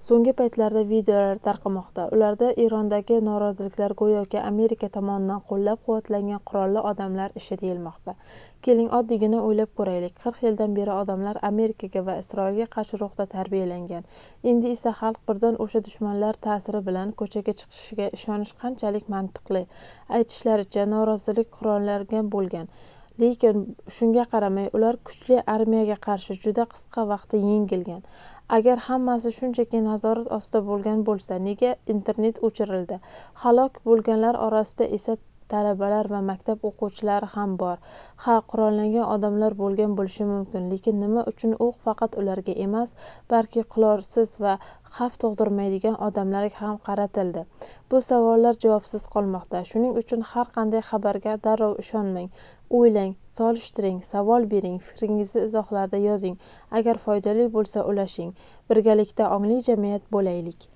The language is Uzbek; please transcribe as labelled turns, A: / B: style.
A: So'nggi paytlarda videolar tarqamoqda. Ularda Irondagi noroziliklar go'yoki Amerika tomonidan qo'llab-quvvatlangan qurolli odamlar ishi deyilmoqda. Keling, oddiygina o'ylab ko'raylik. 40 yildan beri odamlar Amerikaga va Isroilga qarshi ruhda tarbiyalangan. Endi esa xalq birdan o'sha dushmanlar ta'siri bilan ko'chaga chiqishiga ishonish qanchalik mantiqli? Aytishlaricha, norozilik qurollangan bo'lgan. Lekin shunga qaramay, ular kuchli armiyaga qarshi juda qisqa vaqtda yengilgan. Agar hammasi shunchaki nazorat ostida bo'lgan bo'lsa, nega internet o'chirildi? Halok bo'lganlar orasida esa talabalar va maktab o'quvchilari ham bor. Ha, qurollangan odamlar bo'lgan bo'lishi mumkin, lekin nima uchun o'q faqat ularga emas, balki qurolsiz va xavf tug'dirmaydigan odamlarga ham qaratildi? Bu savollar javobsiz qolmoqda. Shuning uchun har qanday xabarga darrov ishonmang. O'ylang, solishtiring, savol bering, fikringizni izohlarda yozing. Agar foydali bo'lsa ulashing. Birgalikda ongli jamiyat bo'laylik.